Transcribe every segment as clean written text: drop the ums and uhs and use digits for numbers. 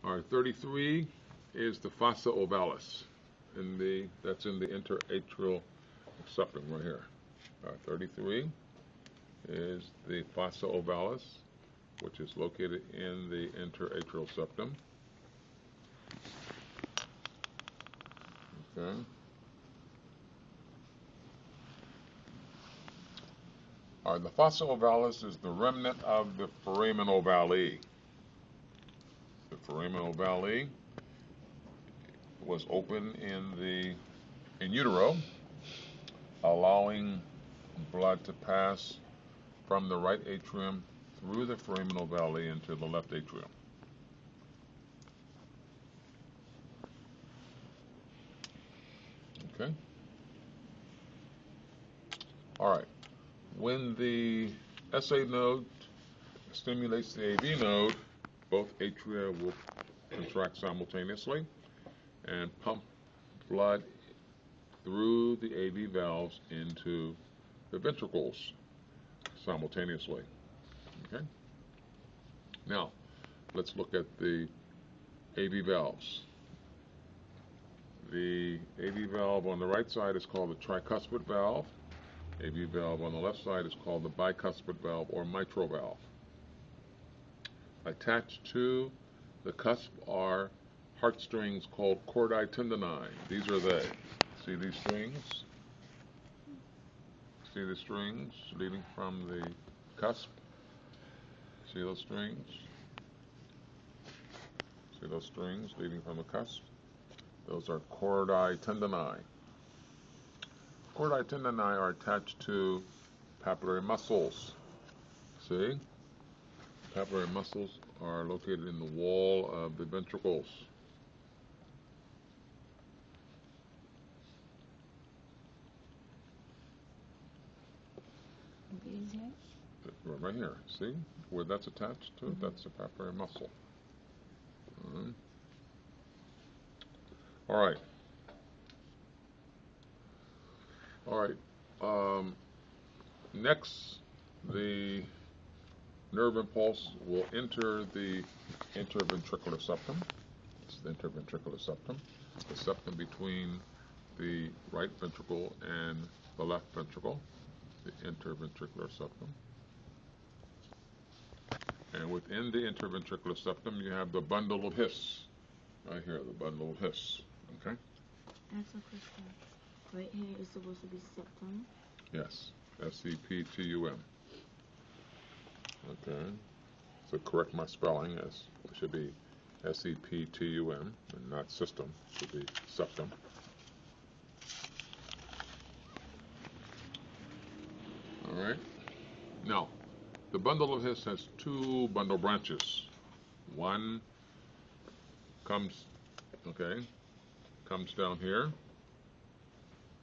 All right, 33 is the fossa ovalis. That's in the interatrial septum right here. 33 is the fossa ovalis, which is located in the interatrial septum. Okay. All right, the fossa ovalis is the remnant of the foramen ovale. The foramen ovale was open in utero, allowing blood to pass from the right atrium through the foramen ovale into the left atrium. Okay. All right. When the SA node stimulates the AV node, both atria will contract simultaneously and pump blood through the AV valves into the ventricles simultaneously. Okay. Now, let's look at the AV valves. The AV valve on the right side is called the tricuspid valve. AV valve on the left side is called the bicuspid valve or mitral valve. Attached to the cusp are heartstrings called chordae tendineae. These are they. See these strings? See the strings leading from the cusp? See those strings? See those strings leading from the cusp? Those are chordae tendineae. Chordae tendineae are attached to papillary muscles. See? Papillary muscles are located in the wall of the ventricles. Right here. See where that's attached to? That's the papillary muscle. All right. All right. Next, the nerve impulse will enter the interventricular septum. It's the interventricular septum, the septum between the right ventricle and the left ventricle, the interventricular septum. And within the interventricular septum, you have the bundle of His. Right here, the bundle of His. Okay? Ask a question. Right here is supposed to be septum. Yes. S-E-P-T-U-M. Okay. So correct my spelling. It should be S-E-P-T-U-M and not system. It should be septum. All right. Now, the bundle of His has two bundle branches. One comes down here.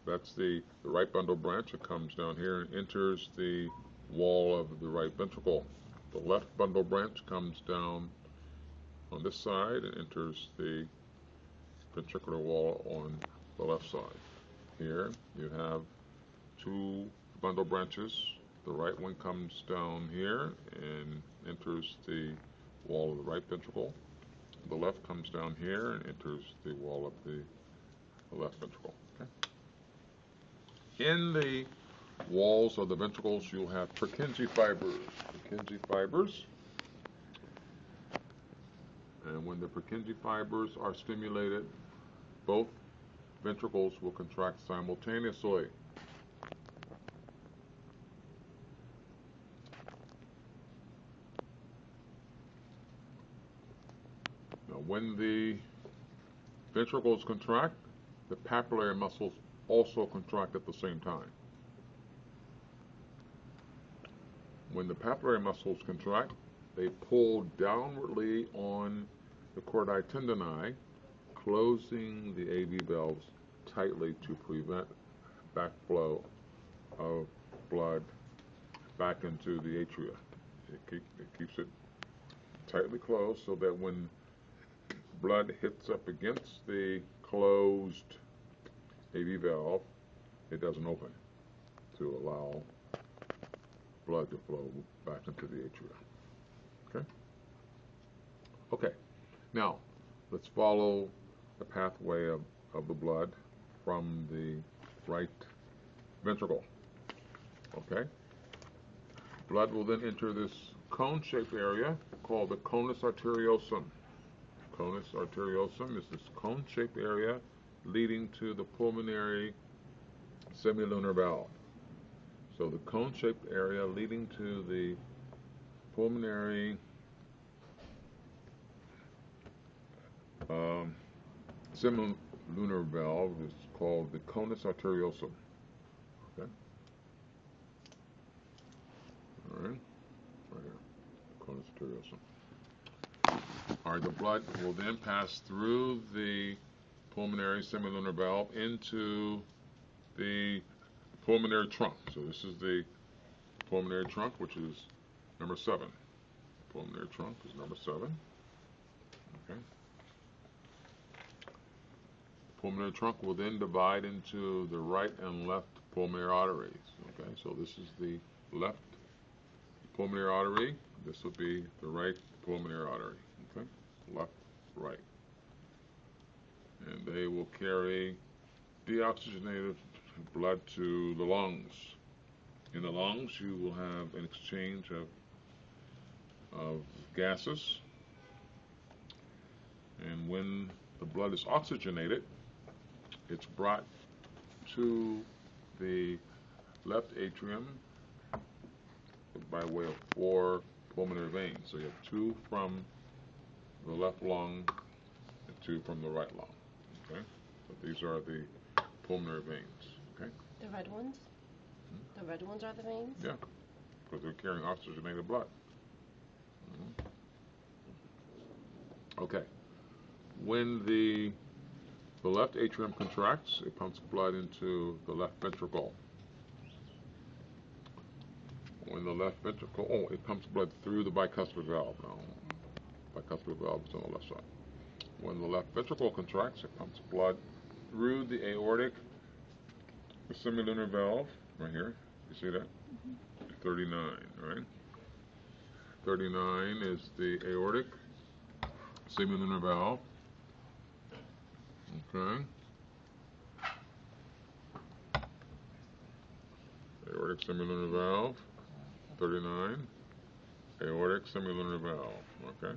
That's the right bundle branch. It comes down here and enters the wall of the right ventricle. The left bundle branch comes down on this side and enters the ventricular wall on the left side. Here you have two bundle branches. The right one comes down here and enters the wall of the right ventricle. The left comes down here and enters the wall of the left ventricle. Okay. In the walls of the ventricles, you'll have Purkinje fibers. Purkinje fibers. And when the Purkinje fibers are stimulated, both ventricles will contract simultaneously. Now, when the ventricles contract, the papillary muscles also contract at the same time. When the papillary muscles contract, they pull downwardly on the chordae tendineae, closing the AV valves tightly to prevent backflow of blood back into the atria. It keeps it tightly closed so that when blood hits up against the closed AV valve, it doesn't open to allow blood to flow back into the atria. Okay? Okay. Now, let's follow the pathway of the blood from the right ventricle. Okay? Blood will then enter this cone-shaped area called the conus arteriosum. Conus arteriosum is this cone-shaped area leading to the pulmonary semilunar valve. So the cone-shaped area leading to the pulmonary semilunar valve is called the conus arteriosum. Okay? All right? Right here. Conus arteriosum. All right, the blood will then pass through the pulmonary semilunar valve into the pulmonary trunk. So this is the pulmonary trunk, which is number 7. Pulmonary trunk is number 7. Okay. Pulmonary trunk will then divide into the right and left pulmonary arteries. Okay, so this is the left pulmonary artery. This will be the right pulmonary artery. Okay, left, right. And they will carry deoxygenated blood to the lungs. In the lungs, you will have an exchange of gases. And when the blood is oxygenated, it's brought to the left atrium by way of 4 pulmonary veins. So you have 2 from the left lung and 2 from the right lung. Okay? So these are the pulmonary veins. Okay? The red ones? The red ones are the veins? Yeah, because they're carrying oxygenated blood. Okay. When the left atrium contracts, it pumps blood into the left ventricle. When the left ventricle, it pumps blood through the bicuspid valve now. Bicuspid valve is on the left side. When the left ventricle contracts, it pumps blood through the aortic semilunar valve, right here. You see that? 39, right? 39 is the aortic semilunar valve. Okay. Aortic semilunar valve. 39. Aortic semilunar valve. Okay.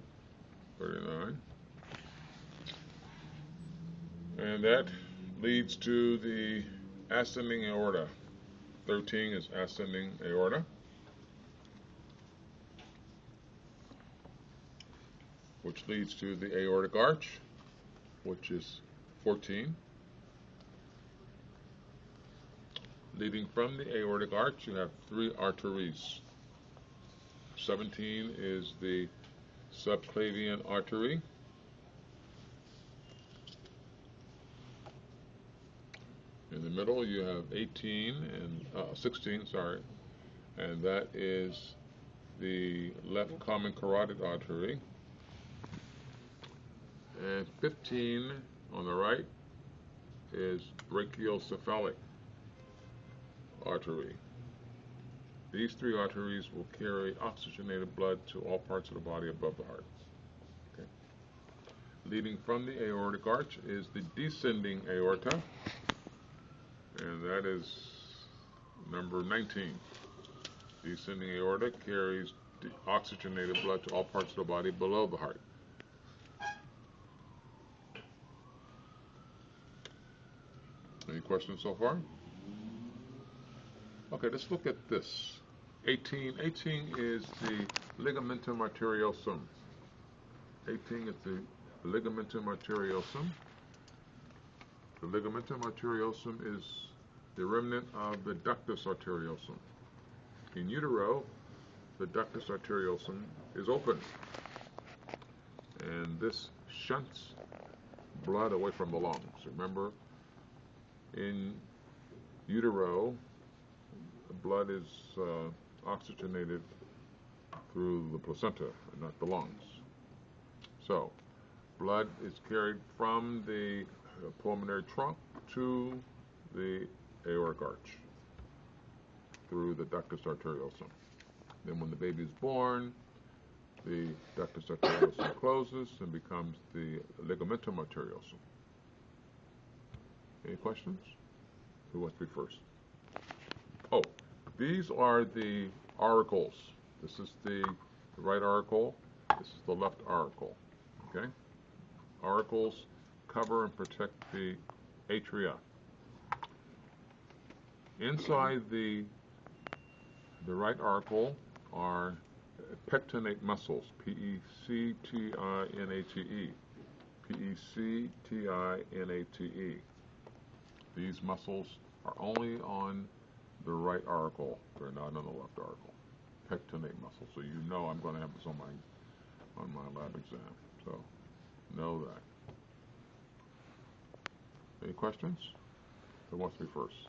39. And that leads to the ascending aorta. 13 is ascending aorta, which leads to the aortic arch, which is 14. Leading from the aortic arch, you have 3 arteries. 17 is the subclavian artery. In the middle, you have 16, and that is the left common carotid artery. And 15 on the right is brachiocephalic artery. These 3 arteries will carry oxygenated blood to all parts of the body above the heart. Okay. Leading from the aortic arch is the descending aorta, and that is number 19. Descending aorta carries oxygenated blood to all parts of the body below the heart. Any questions so far? Okay, let's look at this. 18 is the ligamentum arteriosum. 18 is the ligamentum arteriosum. The ligamentum arteriosum is the remnant of the ductus arteriosum. In utero, the ductus arteriosum is open, and this shunts blood away from the lungs. Remember, in utero, the blood is oxygenated through the placenta and not the lungs. So, blood is carried from the pulmonary trunk to the aortic arch through the ductus arteriosum. Then when the baby is born, the ductus arteriosum closes and becomes the ligamentum arteriosum. Any questions? Who wants to be first? Oh, these are the auricles. This is the right auricle. This is the left auricle. Okay? Auricles cover and protect the atria. Inside the right auricle are pectinate muscles, P-E-C-T-I-N-A-T-E. P-E-C-T-I-N-A-T-E. These muscles are only on the right auricle. They're not on the left auricle. Pectinate muscles. So you know I'm going to have this on my lab exam. So know that. Any questions? Who wants to be first?